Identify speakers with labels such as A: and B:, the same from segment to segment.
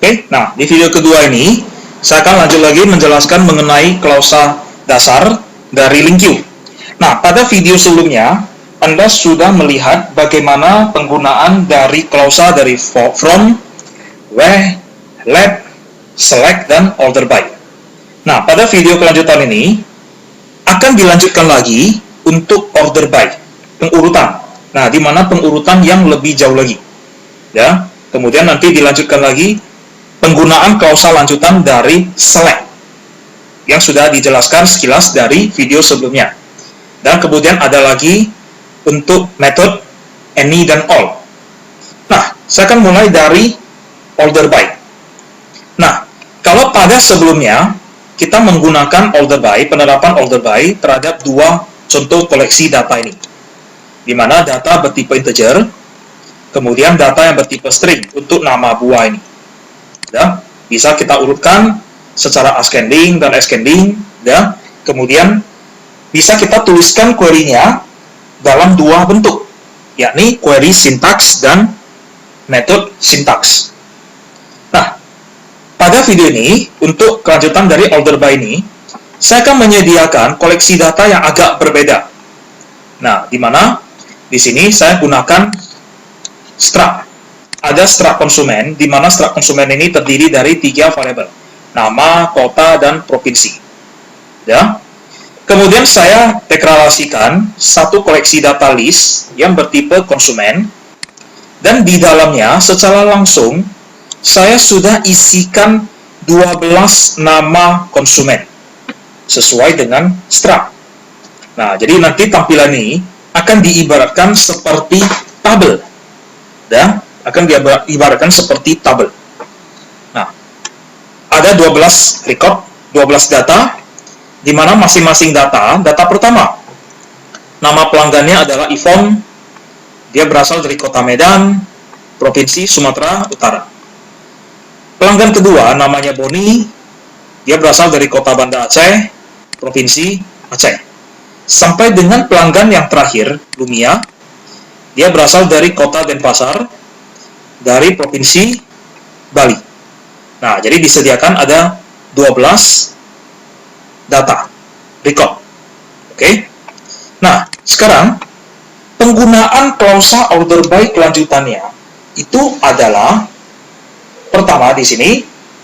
A: Oke, nah di video kedua ini saya akan lanjut lagi menjelaskan mengenai klausa dasar dari LINQ. Nah, pada video sebelumnya Anda sudah melihat bagaimana penggunaan dari klausa dari from, where, let, select, dan order by. Nah, pada video kelanjutan ini akan dilanjutkan lagi untuk order by, pengurutan. Nah, di mana pengurutan yang lebih jauh lagi. Ya, kemudian nanti dilanjutkan lagi penggunaan klausa lanjutan dari select yang sudah dijelaskan sekilas dari video sebelumnya. Dan kemudian ada lagi untuk metode any dan all. Nah, saya akan mulai dari order by. Nah, kalau pada sebelumnya kita menggunakan order by, penerapan order by terhadap dua contoh koleksi data ini, di mana data bertipe integer, kemudian data yang bertipe string untuk nama buah ini. Ya, bisa kita urutkan secara ascending dan ascending, ya. Kemudian bisa kita tuliskan query-nya dalam dua bentuk, yakni query syntax dan method syntax. Nah, pada video ini untuk kelanjutan dari order by ini, saya akan menyediakan koleksi data yang agak berbeda. Nah, di mana di sini saya gunakan struct. Ada struct konsumen, di mana struct konsumen ini terdiri dari 3 variabel, nama, kota, dan provinsi. Ya. Kemudian saya deklarasikan satu koleksi data list yang bertipe konsumen, dan di dalamnya secara langsung saya sudah isikan 12 nama konsumen sesuai dengan struct. Nah, jadi nanti tampilan ini akan diibaratkan seperti tabel. Ya. Akan diibaratkan seperti tabel. Nah, ada 12 record, 12 data, di mana masing-masing data pertama, nama pelanggannya adalah Ivon, dia berasal dari kota Medan, provinsi Sumatera Utara. Pelanggan kedua namanya Boni, dia berasal dari kota Banda Aceh, provinsi Aceh. Sampai dengan pelanggan yang terakhir, Lumia, dia berasal dari kota Denpasar, dari provinsi Bali. Nah, jadi disediakan ada 12 data record. Oke. Nah, sekarang penggunaan klausa order by kelanjutannya itu adalah pertama di sini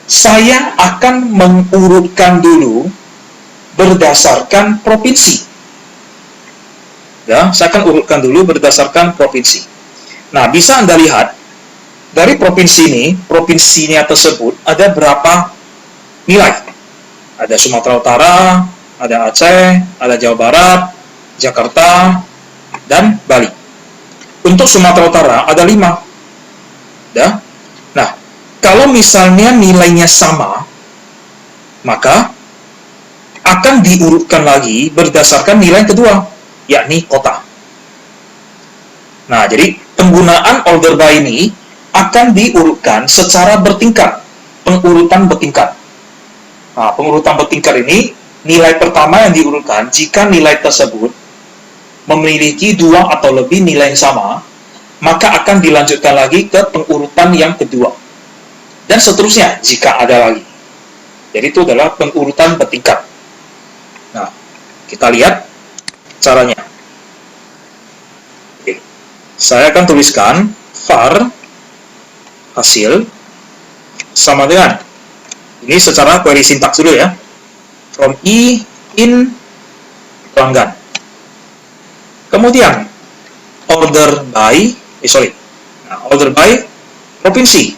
A: saya akan mengurutkan dulu berdasarkan provinsi. Ya, saya akan urutkan dulu berdasarkan provinsi. Nah, bisa Anda lihat dari provinsi ini, provinsinya tersebut ada berapa nilai? Ada Sumatera Utara, ada Aceh, ada Jawa Barat, Jakarta, dan Bali. Untuk Sumatera Utara ada 5. Ya. Nah, kalau misalnya nilainya sama, maka akan diurutkan lagi berdasarkan nilai kedua, yakni kota. Nah, jadi penggunaan order by ini akan diurutkan secara bertingkat, pengurutan bertingkat. Nah, pengurutan bertingkat ini, nilai pertama yang diurutkan, jika nilai tersebut memiliki 2 atau lebih nilai yang sama, maka akan dilanjutkan lagi ke pengurutan yang kedua. Dan seterusnya, jika ada lagi. Jadi itu adalah pengurutan bertingkat. Nah, kita lihat caranya. Oke. Saya akan tuliskan var hasil sama dengan ini secara query syntax dulu ya, from i in pelanggan, kemudian order by order by provinsi,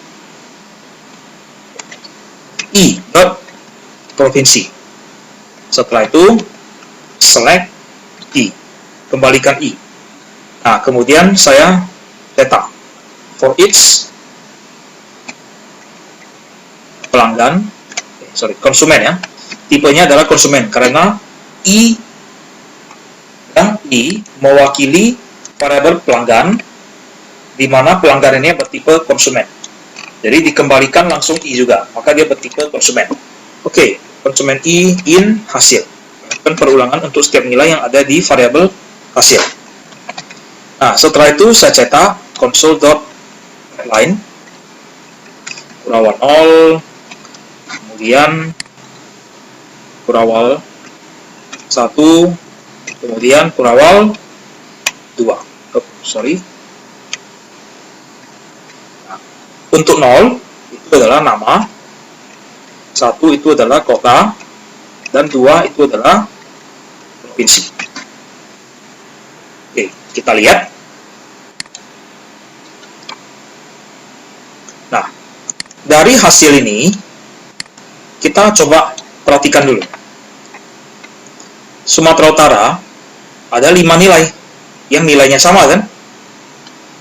A: i dot provinsi. Setelah itu select i, kembalikan i. Nah, kemudian saya cetak for each pelanggan, konsumen ya. Tipenya adalah konsumen karena i mewakili variabel pelanggan, di mana pelanggan ini bertipe konsumen. Jadi dikembalikan langsung i juga, maka dia bertipe konsumen. Oke, konsumen i in hasil. Dan perulangan untuk setiap nilai yang ada di variabel hasil. Nah, setelah itu saya cetak console.line. Kurawal 0, kemudian Kurawal 1, kemudian Kurawal 2. Nah, untuk 0 itu adalah nama, 1 itu adalah kota, dan 2 itu adalah provinsi. Oke, kita lihat. Nah, dari hasil ini, kita coba perhatikan dulu. Sumatera Utara ada 5 nilai, yang nilainya sama kan?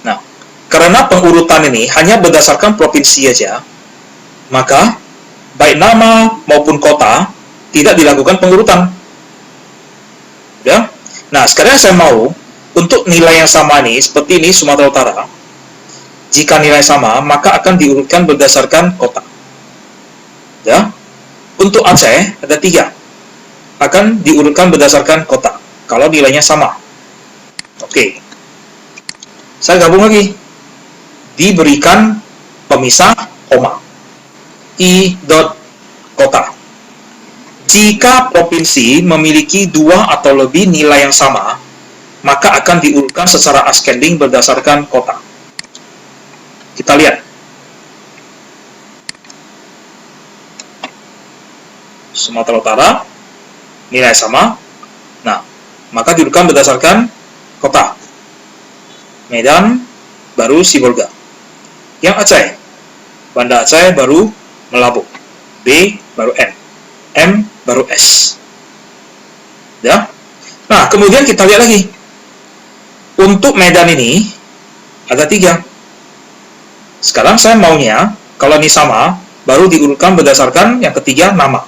A: Nah, karena pengurutan ini hanya berdasarkan provinsi aja, maka baik nama maupun kota tidak dilakukan pengurutan. Ya? Nah, sekarang saya mau untuk nilai yang sama nih, seperti ini Sumatera Utara. Jika nilai sama, maka akan diurutkan berdasarkan kota. Ya. Untuk Aceh ada 3. Akan diurutkan berdasarkan kota kalau nilainya sama. Oke. Saya gabung lagi. Diberikan pemisah koma. I dot kota. Jika provinsi memiliki 2 atau lebih nilai yang sama, maka akan diurutkan secara ascending berdasarkan kota. Kita lihat. Sumatera Utara, nilai sama. Nah, maka diurutkan berdasarkan kota. Medan, baru Sibolga. Yang Aceh, Banda Aceh, baru Melambo. B, baru M. M, baru S. Ya. Nah, kemudian kita lihat lagi. Untuk Medan ini, ada 3. Sekarang saya maunya, kalau ini sama, baru diurutkan berdasarkan yang ketiga nama.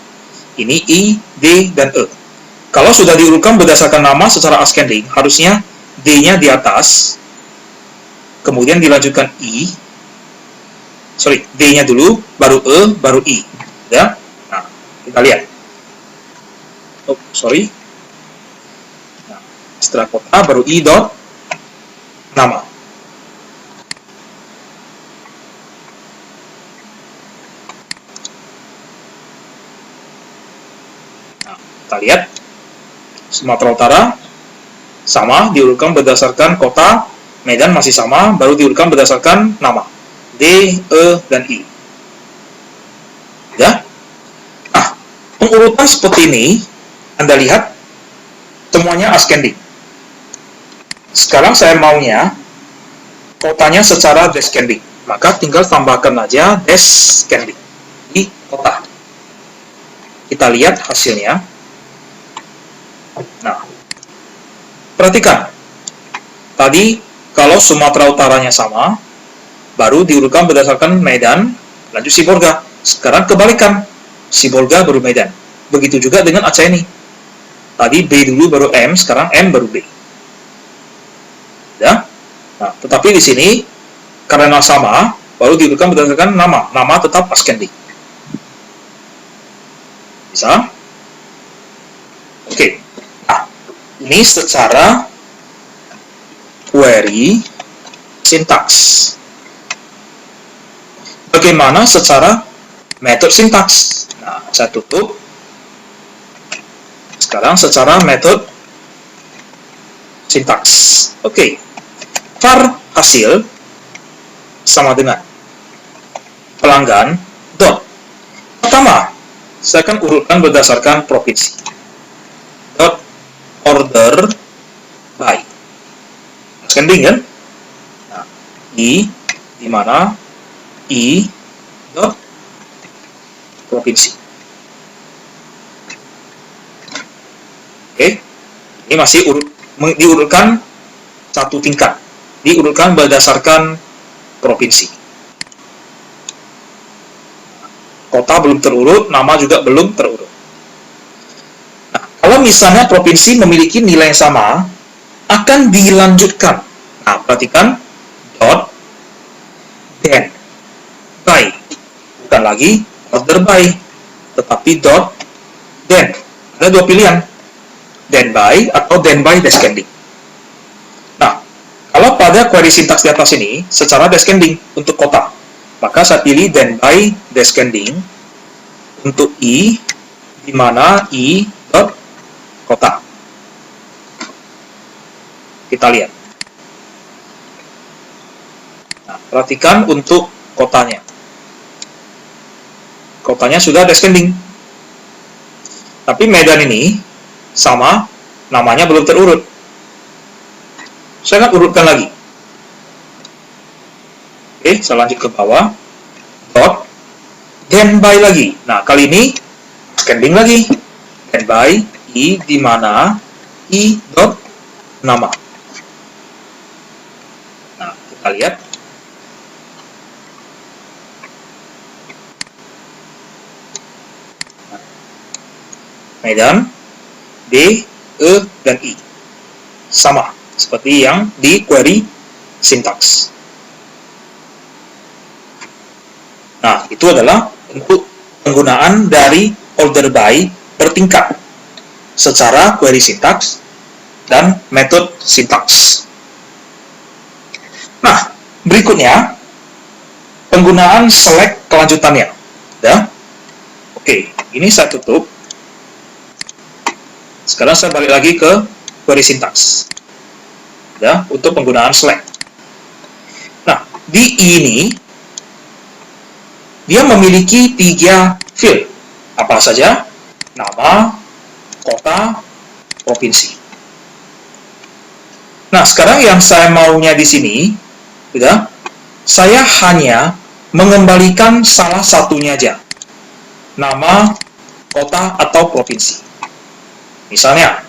A: Ini I, D, dan E. Kalau sudah diurutkan berdasarkan nama secara ascending, harusnya D-nya di atas, kemudian dilanjutkan D-nya dulu, baru E, baru I. Ya? Nah, kita lihat. Nah, setelah kota, baru I dot nama. Kita lihat, Sumatera Utara sama, diurutkan berdasarkan kota. Medan masih sama, baru diurutkan berdasarkan nama. D, E, dan I. Ya. Nah, pengurutan seperti ini, Anda lihat, semuanya ascending. Sekarang saya maunya kotanya secara descending. Maka tinggal tambahkan aja descending di kota. Kita lihat hasilnya. Nah, perhatikan. Tadi, kalau Sumatera Utaranya sama, baru diurutkan berdasarkan Medan, lanjut Sibolga. Sekarang kebalikan. Sibolga baru Medan. Begitu juga dengan Aceh ini. Tadi B dulu baru M, sekarang M baru B. Ya? Nah, tetapi di sini, karena sama, baru diurutkan berdasarkan nama. Nama tetap ascending. Bisa? Oke. Ini secara query sintaks. Bagaimana secara metode sintaks? Nah, saya tutup. Sekarang secara metode sintaks. Oke. Var hasil sama dengan pelanggan dot. Pertama, saya akan urutkan berdasarkan provinsi. Dot order by. Ascending kan? Nah, I di mana? I dot provinsi. Oke. Ini masih diurutkan satu tingkat. Diurutkan berdasarkan provinsi. Kota belum terurut, nama juga belum terurut. Kalau misalnya provinsi memiliki nilai yang sama, akan dilanjutkan. Nah, perhatikan, dot, then, by. Bukan lagi order by, tetapi dot, then. Ada 2 pilihan, then by atau then by descending. Nah, kalau pada query sintaks di atas ini, secara descending untuk kota. Maka saya pilih then by descending untuk I, di mana I dot kota. Kita lihat. Nah, perhatikan untuk kotanya. Kotanya sudah descending. Tapi Medan ini sama, namanya belum terurut. Saya akan urutkan lagi. Oke, saya lanjut ke bawah. Dot, then by lagi. Nah, kali ini descending lagi. Then by I, di mana I dot nama. Nah, kita lihat. Medan, D, E, dan I. Sama, seperti yang di query syntax. Nah, itu adalah untuk penggunaan dari order by bertingkat secara query syntax dan metode syntax. Nah, berikutnya penggunaan select kelanjutannya. Ya. Oke, ini saya tutup. Sekarang saya balik lagi ke query syntax. Ya, untuk penggunaan select. Nah, di ini dia memiliki 3 field. Apa saja? Nama, kota, provinsi. Nah, sekarang yang saya maunya di sini, ya, saya hanya mengembalikan salah satunya aja. Nama, kota, atau provinsi. Misalnya,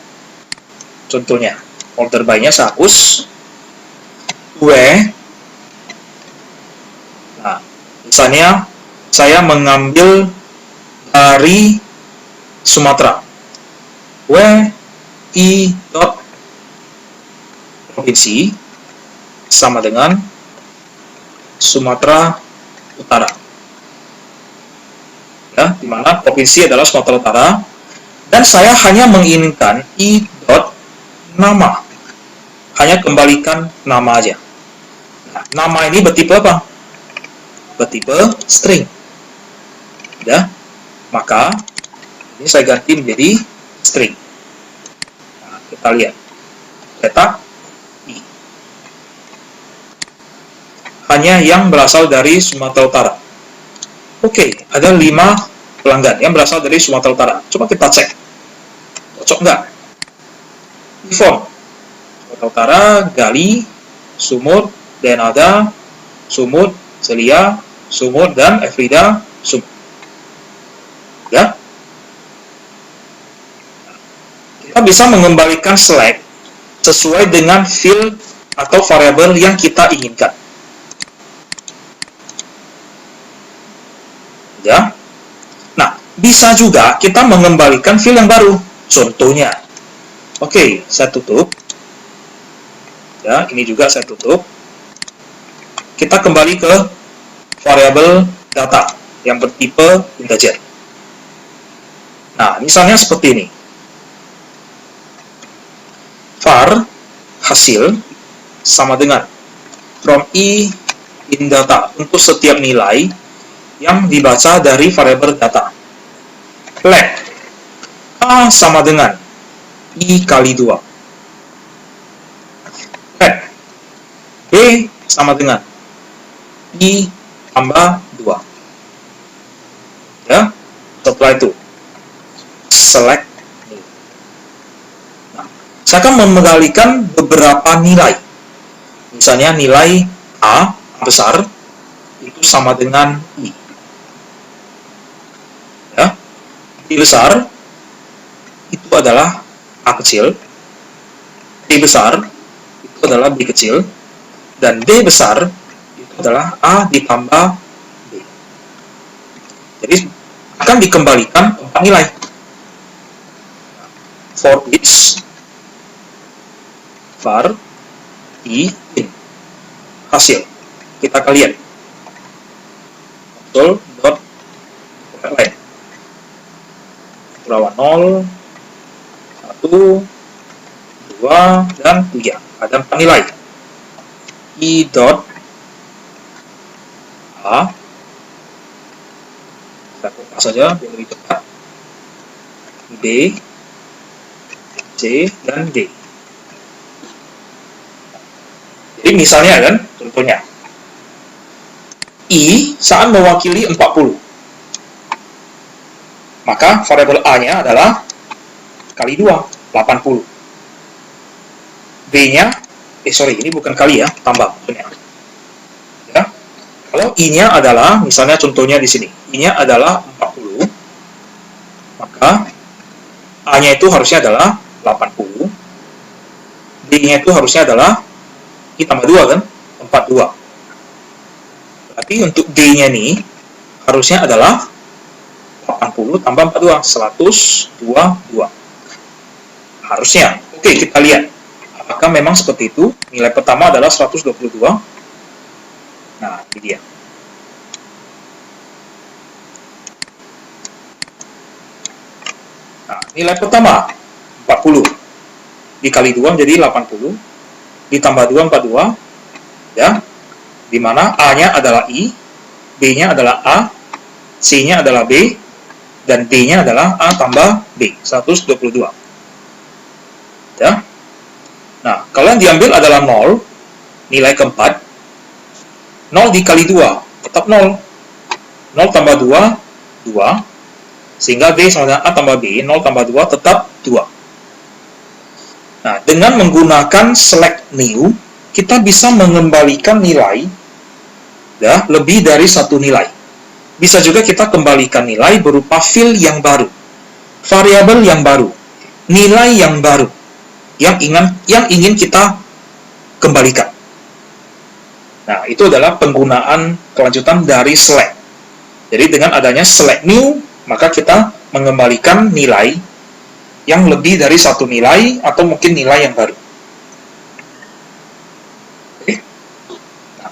A: contohnya, order by-nya saya hapus. Nah, misalnya, saya mengambil dari Sumatera. I dot provinsi sama dengan Sumatera Utara. Ya, di mana provinsi adalah Sumatera Utara. Dan saya hanya menginginkan I dot nama. Hanya kembalikan nama aja. Nah, nama ini bertipe apa? Bertipe string. Ya, maka ini saya ganti menjadi string. Nah, kita lihat. Cetak I. Hanya yang berasal dari Sumatera Utara. Oke, ada 5 pelanggan yang berasal dari Sumatera Utara. Coba kita cek. Cocok nggak? Form. Sumatera Utara, Gali, Sumut, Denada, Sumut, Celia, Sumut, dan Efrida, Sumut. Ya. Kita bisa mengembalikan select sesuai dengan field atau variabel yang kita inginkan. Ya. Nah, bisa juga kita mengembalikan field yang baru. Contohnya. Oke, saya tutup. Ya, ini juga saya tutup. Kita kembali ke variabel data yang bertipe integer. Nah, misalnya seperti ini. var hasil sama dengan from I in data untuk setiap nilai yang dibaca dari variabel data. Let A sama dengan I kali 2. Let B sama dengan I tambah 2. Ya, setelah itu select. Nah, saya akan mengembalikan beberapa nilai. Misalnya nilai A besar itu sama dengan I. Ya, I besar itu adalah A kecil, B besar itu adalah B kecil, dan D besar itu adalah A ditambah B. Jadi akan dikembalikan 4 nilai. For each var I in hasil. Kita akan lihat. Console.line Lawan 0, 1, 2, dan 3. Ada 4 nilai. I dot A Kita kupas saja biar lebih cepat. B, C, dan D. Jadi misalnya kan, contohnya I saat mewakili 40. Maka variabel A-nya adalah kali 2, 80. B-nya, ini bukan kali ya, tambah maksudnya. Ya. Kalau I-nya adalah, misalnya contohnya di sini, I-nya adalah 40, maka A-nya itu harusnya adalah 80, D-nya itu harusnya adalah I tambah 2 kan, 42. Berarti untuk D-nya nih, harusnya adalah 80 tambah 42, 122. Harusnya. Oke, kita lihat. Apakah memang seperti itu? Nilai pertama adalah 122. Nah, ini dia. Nah, nilai pertama 40 dikali 2 menjadi 80, ditambah 2 42, ya. Di mana A-nya adalah I, B-nya adalah A, C-nya adalah B, dan D-nya adalah A tambah B, 122. Ya. Nah, kalau yang diambil adalah 0, nilai keempat, 0 dikali 2, tetap 0. 0 tambah 2, 2. Sehingga D sama dengan A tambah B, 0 tambah 2 tetap 2. Nah, dengan menggunakan select new, kita bisa mengembalikan nilai ya, lebih dari satu nilai. Bisa juga kita kembalikan nilai berupa field yang baru, variabel yang baru, nilai yang baru, yang ingin kita kembalikan. Nah, itu adalah penggunaan kelanjutan dari select. Jadi dengan adanya select new, maka kita mengembalikan nilai yang lebih dari satu nilai atau mungkin nilai yang baru. Oke. Nah,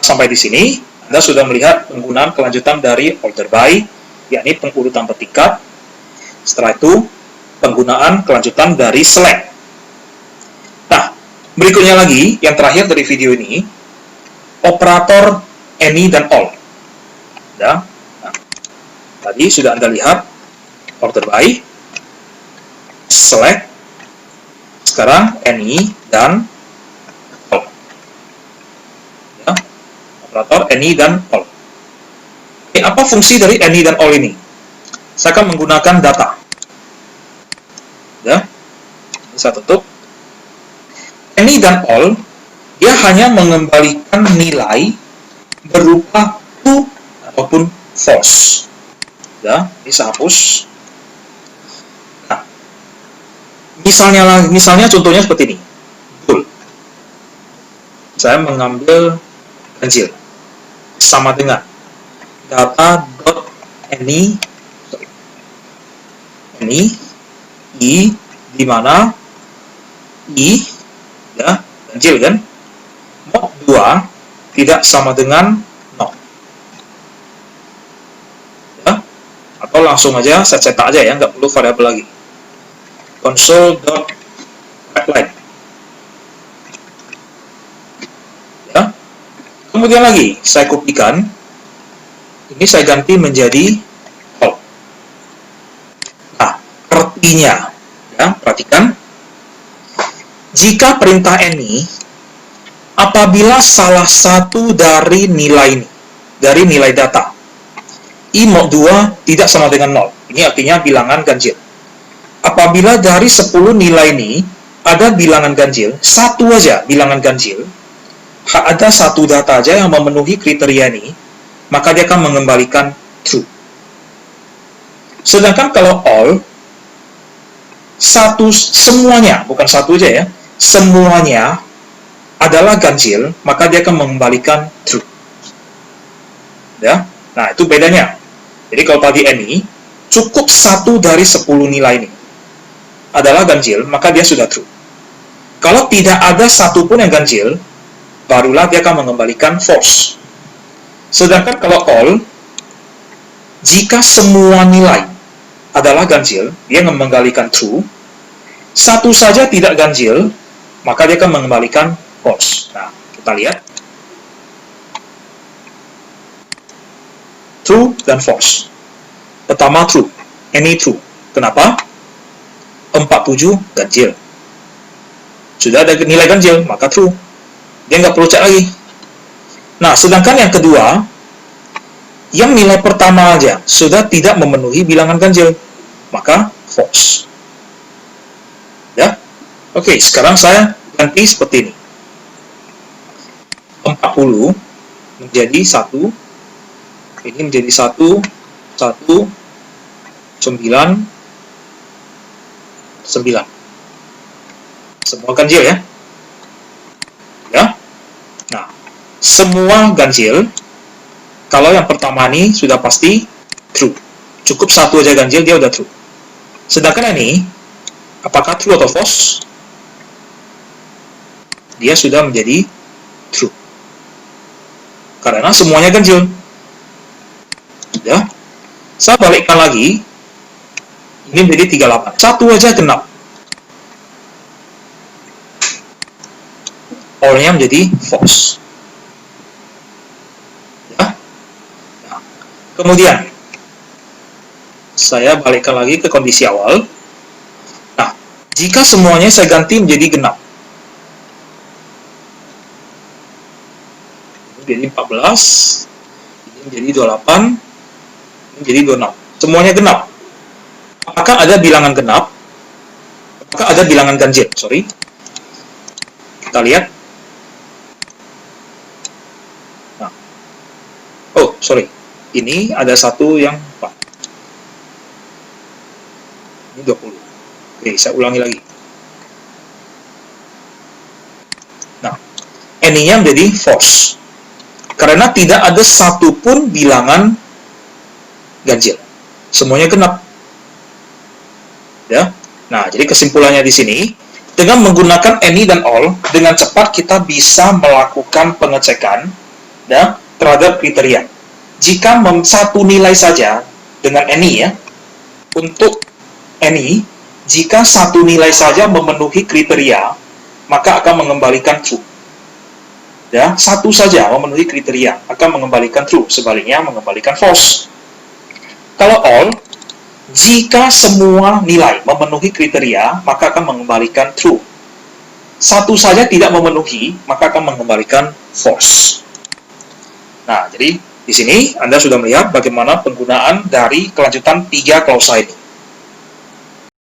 A: sampai di sini Anda sudah melihat penggunaan kelanjutan dari order by, yakni pengurutan bertingkat. Setelah itu penggunaan kelanjutan dari select. Nah, berikutnya lagi yang terakhir dari video ini, operator any dan all. Ya. Nah, tadi sudah Anda lihat order by, select, sekarang any dan all. Ya. Operator any dan all. Oke, apa fungsi dari any dan all ini? Saya akan menggunakan data. Ya. Ini saya tutup. Any dan all, dia hanya mengembalikan nilai berupa true ataupun false. Ya, bisa hapus. Nah, misalnya contohnya seperti ini. Betul. Saya mengambil ganjil sama dengan data.any i di mana i ya ganjil kan, mod 2 tidak sama dengan 0. Ya, atau langsung aja saya cetak aja ya, nggak perlu variabel lagi. Console.writeLine. Ya. Kemudian lagi saya kopikan, ini saya ganti menjadi all. Nah, artinya ya, perhatikan, jika perintah any apabila salah satu dari nilai ini, dari nilai data i mod 2 tidak sama dengan 0, ini artinya bilangan ganjil. Apabila dari 10 nilai ini ada bilangan ganjil, satu aja bilangan ganjil, ada satu data aja yang memenuhi kriteria ini, maka dia akan mengembalikan true. Sedangkan kalau all, semuanya, bukan satu aja ya, semuanya adalah ganjil, maka dia akan mengembalikan true. Ya, nah itu bedanya. Jadi kalau tadi any, cukup satu dari 10 nilai ini adalah ganjil, maka dia sudah true. Kalau tidak ada satupun yang ganjil, barulah dia akan mengembalikan false. Sedangkan kalau all, jika semua nilai adalah ganjil, dia mengembalikan true. Satu saja tidak ganjil, maka dia akan mengembalikan false. Nah, kita lihat. True dan false. Pertama true, any true. Kenapa? 47 ganjil. Sudah ada nilai ganjil, maka true. Dia nggak perlu cek lagi. Nah, sedangkan yang kedua, yang nilai pertama aja sudah tidak memenuhi bilangan ganjil, maka false. Ya, oke. Sekarang saya ganti seperti ini. 40 menjadi 1, ini menjadi 1, 1, 9, 9. Semua ganjil ya. Ya. Nah, semua ganjil. Kalau yang pertama ini sudah pasti true. Cukup satu aja ganjil, dia udah true. Sedangkan ini, apakah true atau false? Dia sudah menjadi true. Karena semuanya ganjil. Ya. Saya balikkan lagi. Ini menjadi 38. Satu aja genap. All-nya menjadi false. Ya. Nah, kemudian saya balikkan lagi ke kondisi awal. Nah, jika semuanya saya ganti menjadi genap, ini menjadi 14, ini menjadi 28, ini menjadi 26. Semuanya genap. Apakah ada bilangan genap? Apakah ada bilangan ganjil? Sorry. Kita lihat. Nah. Oh, sorry. Ini ada satu yang 4. Ini 20. Oke, saya ulangi lagi. Nah, any-nya menjadi false. Karena tidak ada satupun bilangan ganjil. Semuanya genap. Ya. Nah, jadi kesimpulannya di sini, dengan menggunakan any dan all, dengan cepat kita bisa melakukan pengecekan ya, terhadap kriteria. Jika satu nilai saja dengan any ya, untuk any, jika satu nilai saja memenuhi kriteria, maka akan mengembalikan true. Ya, satu saja memenuhi kriteria akan mengembalikan true, sebaliknya mengembalikan false. Kalau all, jika semua nilai memenuhi kriteria, maka akan mengembalikan true. Satu saja tidak memenuhi, maka akan mengembalikan false. Nah, jadi di sini Anda sudah melihat bagaimana penggunaan dari kelanjutan 3 klausa ini.